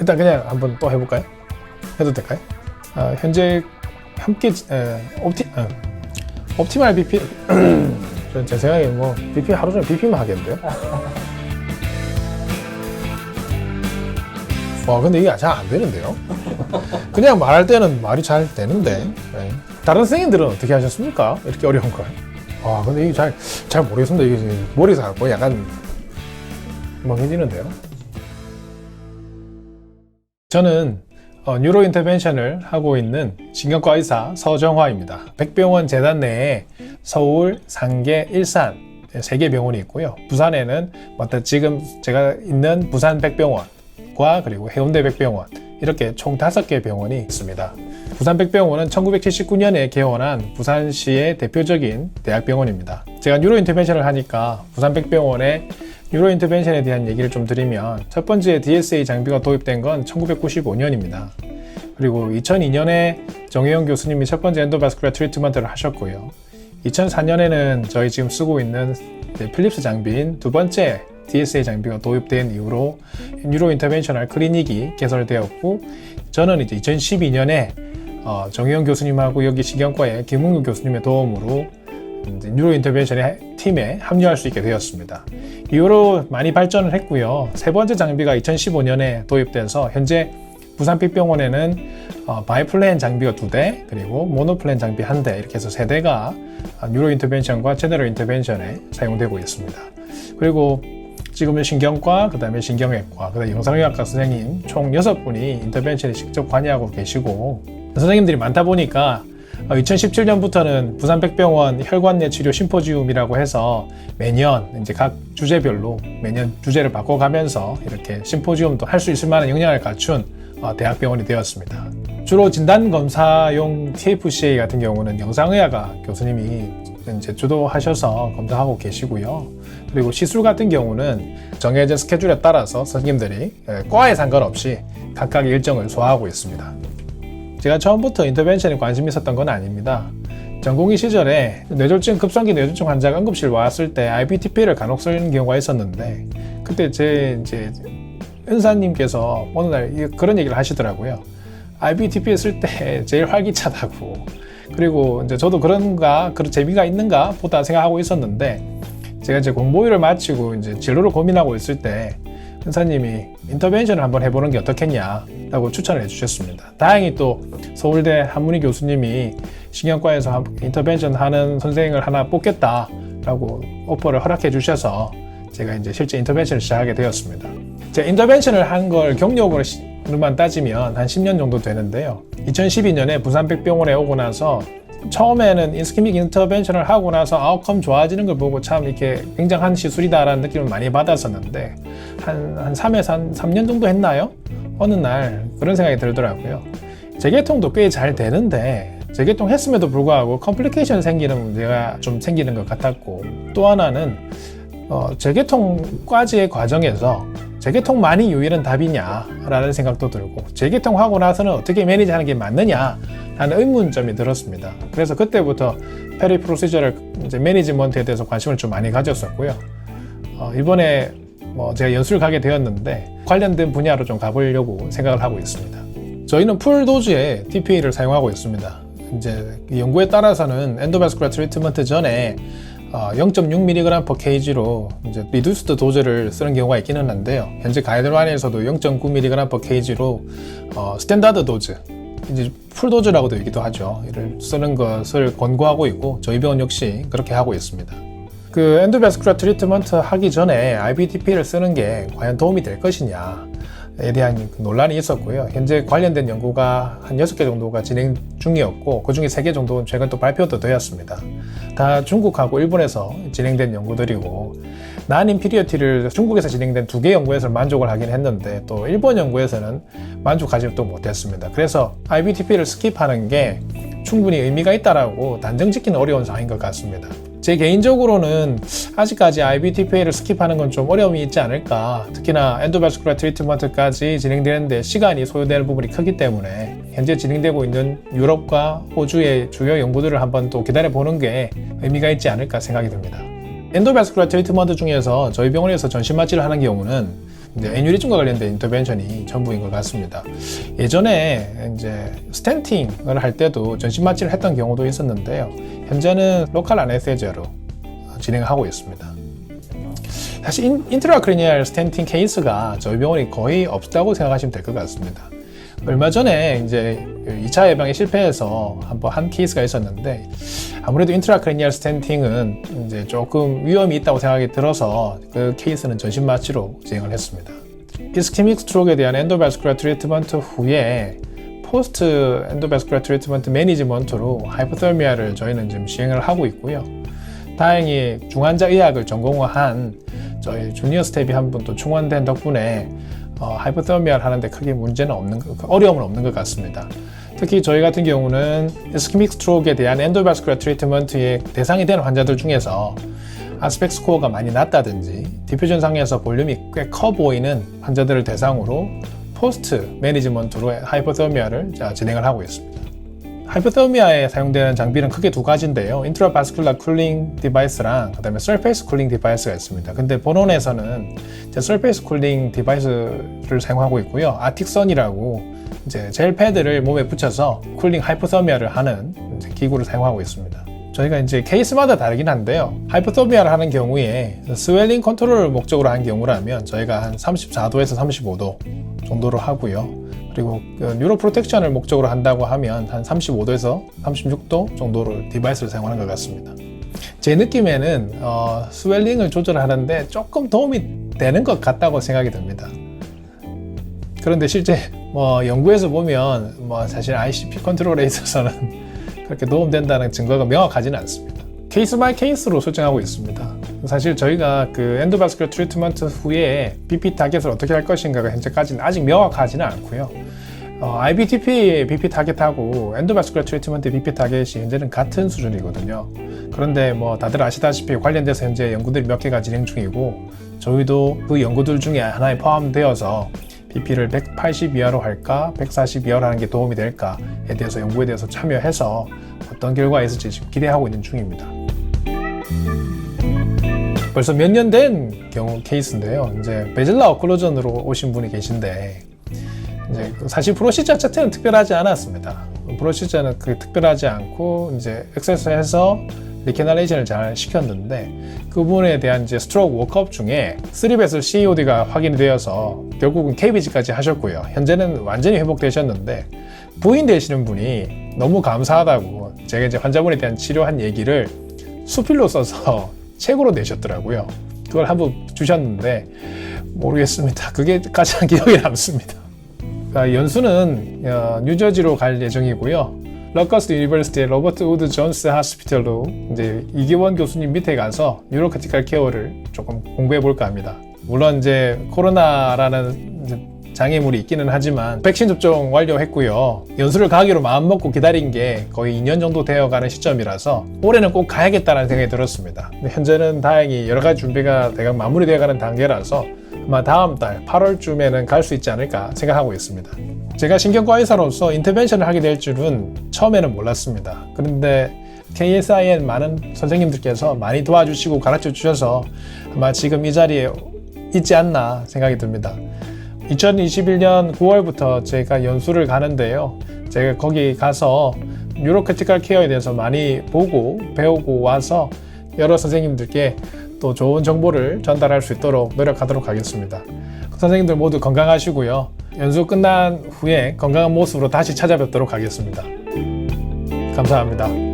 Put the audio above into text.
일단 그냥 한번 또 해볼까요? 해도 될까요? 현재 함께 옵티말 BP 제 생각에 뭐 BP 하루 종일 BP만 하겠는데요? 와 근데 이게 잘 안 되는데요? 그냥 말할 때는 말이 잘 되는데 네. 다른 선생님들은 어떻게 하셨습니까? 이렇게 어려운 걸. 와 근데 이게 잘 모르겠습니다. 이게 머리에서 하고 약간 멍해지는데요. 저는 뉴로 인터벤션을 하고 있는 신경과 의사 서정화입니다. 백병원 재단 내에 서울, 상계, 일산 3개 병원이 있고요. 부산에는 지금 제가 있는 부산 백병원과 그리고 해운대 백병원 이렇게 총 5개 병원이 있습니다. 부산 백병원은 1979년에 개원한 부산시의 대표적인 대학병원입니다. 제가 뉴로 인터벤션을 하니까 부산 백병원의 뉴로 인터벤션에 대한 얘기를 좀 드리면 첫 번째 DSA 장비가 도입된 건 1995년입니다. 그리고 2002년에 정혜영 교수님이 첫 번째 엔도바스큘라 트리트먼트를 하셨고요. 2004년에는 저희 지금 쓰고 있는 필립스 장비인 두 번째 DSA 장비가 도입된 이후로 뉴로 인터벤셔널 클리닉이 개설되었고 저는 이제 2012년에 정혜영 교수님하고 여기 신경과의 김웅규 교수님의 도움으로 뉴로 인터벤션의 팀에 합류할 수 있게 되었습니다. 이후로 많이 발전을 했고요. 세 번째 장비가 2015년에 도입돼서 현재 부산 픽병원에는 바이플랜 장비가 2대 그리고 모노플랜 장비 1대 이렇게 해서 3대가 뉴로 인터벤션과 제너럴 인터벤션에 사용되고 있습니다. 그리고 지금은 신경과, 그 다음에 신경외과, 그 다음에 영상의학과 선생님 총 6분이 인터벤션에 직접 관여하고 계시고 선생님들이 많다 보니까 2017년부터는 부산백병원 혈관내 치료 심포지움이라고 해서 매년 이제 각 주제별로 매년 주제를 바꿔가면서 이렇게 심포지움도 할 수 있을 만한 역량을 갖춘 대학병원이 되었습니다. 주로 진단검사용 TFCA 같은 경우는 영상의학과 교수님이 이제 주도하셔서 검사하고 계시고요. 그리고 시술 같은 경우는 정해진 스케줄에 따라서 선생님들이 과에 상관없이 각각 일정을 소화하고 있습니다. 제가 처음부터 인터벤션에 관심이 있었던 건 아닙니다. 전공의 시절에 급성기 뇌졸중 환자가 응급실 왔을 때 IBTP를 간혹 쓰는 경우가 있었는데 그때 제 은사님께서 어느 날 그런 얘기를 하시더라고요. IBTP 쓸 때 제일 활기차다고. 그리고 이제 저도 그런 재미가 있는가 보다 생각하고 있었는데 제가 이제 공보위를 마치고 이제 진로를 고민하고 있을 때 은사님이 인터벤션을 한번 해보는 게 어떻겠냐라고 추천을 해주셨습니다. 다행히 또 서울대 한문희 교수님이 신경과에서 인터벤션 하는 선생을 하나 뽑겠다라고 오퍼를 허락해 주셔서 제가 이제 실제 인터벤션을 시작하게 되었습니다. 제가 인터벤션을 한 걸 경력으로만 따지면 한 10년 정도 되는데요. 2012년에 부산백병원에 오고 나서 처음에는 인스키믹 인터벤션을 하고 나서 아웃컴 좋아지는 걸 보고 참 이렇게 굉장한 시술이다라는 느낌을 많이 받았었는데 한 3년 정도 했나요? 어느 날 그런 생각이 들더라고요. 재개통도 꽤 잘 되는데 재개통 했음에도 불구하고 컴플리케이션 생기는 문제가 좀 생기는 것 같았고 또 하나는 재개통까지의 과정에서 재개통만이 유일한 답이냐라는 생각도 들고 재개통하고 나서는 어떻게 매니지하는 게 맞느냐 라는 의문점이 들었습니다. 그래서 그때부터 페리 프로시저럴 매니지먼트에 대해서 관심을 좀 많이 가졌었고요. 이번에 제가 연수를 가게 되었는데 관련된 분야로 좀 가보려고 생각을 하고 있습니다. 저희는 풀 도즈의 TPA를 사용하고 있습니다. 이제 연구에 따라서는 엔도바스큘라 트리트먼트 전에 0.6mg per kg로 이제 리듀스드 도즈를 쓰는 경우가 있기는 한데요. 현재 가이드라인에서도 0.9mg per kg로 스탠다드 도즈, 이제 풀 도즈라고도 얘기도 하죠. 이를 쓰는 것을 권고하고 있고 저희 병원 역시 그렇게 하고 있습니다. 그 엔도바스큘라 트리트먼트 하기 전에 IBTP를 쓰는 게 과연 도움이 될 것이냐에 대한 논란이 있었고요. 현재 관련된 연구가 한 6개 정도가 진행 중이었고 그 중에 3개 정도는 최근 또 발표도 되었습니다. 다 중국하고 일본에서 진행된 연구들이고 난인피리어티를 중국에서 진행된 2개 연구에서 만족을 하긴 했는데 또 일본 연구에서는 만족하지 또 못했습니다. 그래서 IBTP를 스킵하는 게 충분히 의미가 있다라고 단정 짓기는 어려운 상황인 것 같습니다. 제 개인적으로는 아직까지 IBTP를 스킵하는 건 좀 어려움이 있지 않을까. 특히나 엔도바스큘라 트리트먼트까지 진행되는데 시간이 소요되는 부분이 크기 때문에 현재 진행되고 있는 유럽과 호주의 주요 연구들을 한번 또 기다려보는 게 의미가 있지 않을까 생각이 듭니다. 엔도바스큘라 트리트먼트 중에서 저희 병원에서 전신 마취를 하는 경우는 이제 애뉴리즘과 관련된 인터벤션이 전부인 것 같습니다. 예전에 이제 스텐팅을 할 때도 전신 마취를 했던 경우도 있었는데요. 현재는 로컬 아네스테지아로 진행하고 있습니다. 사실 인트라크리니얼 스텐팅 케이스가 저희 병원이 거의 없다고 생각하시면 될 것 같습니다. 얼마 전에 이제 2차 예방에 실패해서 한번 한 케이스가 있었는데, 아무래도 인트라크리니얼 스텐팅은 이제 조금 위험이 있다고 생각이 들어서 그 케이스는 전신 마취로 진행을 했습니다. 이스케믹 스트로크에 대한 엔도바스큘라 트리트먼트 후에 포스트 엔도바스큘라 트리트먼트 매니지먼트로 하이포더미아를 저희는 지금 시행을 하고 있고요. 다행히 중환자 의학을 전공한 저희 주니어 스텝이 한 분 또 충원된 덕분에 하이포더미아를 하는데 크게 문제는 어려움은 없는 것 같습니다. 특히 저희 같은 경우는 이스케믹 스트로크에 대한 엔도바스큘라 트리트먼트의 대상이 되는 환자들 중에서 아스펙트 스코어가 많이 낮다든지 디퓨전 상에서 볼륨이 꽤 커 보이는 환자들을 대상으로 포스트 매니지먼트로 하이포더미아를 진행을 하고 있습니다. 하이포더미아에 사용되는 장비는 크게 두 가지인데요. 인트라바스큘라 쿨링 디바이스랑 그다음에 서페이스 쿨링 디바이스가 있습니다. 근데 본원에서는 이제 서페이스 쿨링 디바이스를 사용하고 있고요. 아틱선이라고 이제 젤 패드를 몸에 붙여서 쿨링 하이포더미아를 하는 이제 기구를 사용하고 있습니다. 저희가 이제 케이스마다 다르긴 한데요. 하이포더미아를 하는 경우에 스웰링 컨트롤을 목적으로 한 경우라면 저희가 한 34도에서 35도 정도로 하고요. 그리고 뉴로 프로텍션을 목적으로 한다고 하면 한 35도에서 36도 정도로 디바이스를 사용하는 것 같습니다. 제 느낌에는 스웰링을 조절하는데 조금 도움이 되는 것 같다고 생각이 듭니다. 그런데 실제 연구에서 보면 사실 ICP 컨트롤에 있어서는 그렇게 도움된다는 증거가 명확하지는 않습니다. 케이스 바이 케이스로 설정하고 있습니다. 사실 저희가 그 엔도바스큘라 트리트먼트 후에 BP 타겟을 어떻게 할 것인가가 현재까지는 아직 명확하지는 않고요. IBTP BP 타겟하고 엔도바스큘라 트리트먼트 BP 타겟이 현재는 같은 수준이거든요. 그런데 다들 아시다시피 관련돼서 현재 연구들이 몇 개가 진행 중이고, 저희도 그 연구들 중에 하나에 포함되어서 BP를 180 이하로 할까 140 이하로 하는 게 도움이 될까에 대해서 연구에 대해서 참여해서 어떤 결과가 있을지 지금 기대하고 있는 중입니다. 벌써 몇 년 된 경우 케이스인데요. 이제 베질라 어클루전으로 오신 분이 계신데, 이제 사실 프로시저 자체는 특별하지 않았습니다. 프로시저는 특별하지 않고 이제 액세스해서 리캐널레이션을 잘 시켰는데, 그분에 대한 이제 스트로크 워크업 중에 3베슬 COD가 확인이 되어서 결국은 KBG까지 하셨고요. 현재는 완전히 회복되셨는데, 부인 되시는 분이 너무 감사하다고 제가 이제 환자분에 대한 치료한 얘기를 수필로 써서 책으로 내셨더라고요. 그걸 한번 주셨는데 모르겠습니다. 그게 가장 기억에 남습니다. 연수는 뉴저지로 갈 예정이고요. 러커스 유니버시티의 로버트 우드 존스 하스피털로 이제 이기원 교수님 밑에 가서 뉴로크리티컬 케어를 조금 공부해 볼까 합니다. 물론 이제 코로나라는 장애물이 있기는 하지만 백신 접종 완료했고요. 연수를 가기로 마음먹고 기다린 게 거의 2년 정도 되어가는 시점이라서 올해는 꼭 가야겠다는 생각이 들었습니다. 근데 현재는 다행히 여러 가지 준비가 대강 마무리되어가는 단계라서 아마 다음 달 8월쯤에는 갈 수 있지 않을까 생각하고 있습니다. 제가 신경과 의사로서 인터벤션을 하게 될 줄은 처음에는 몰랐습니다. 그런데 KSIN 많은 선생님들께서 많이 도와주시고 가르쳐 주셔서 아마 지금 이 자리에 있지 않나 생각이 듭니다. 2021년 9월부터 제가 연수를 가는데요. 제가 거기 가서 뉴로크리티컬 케어에 대해서 많이 보고 배우고 와서 여러 선생님들께 또 좋은 정보를 전달할 수 있도록 노력하도록 하겠습니다. 선생님들 모두 건강하시고요. 연수 끝난 후에 건강한 모습으로 다시 찾아뵙도록 하겠습니다. 감사합니다.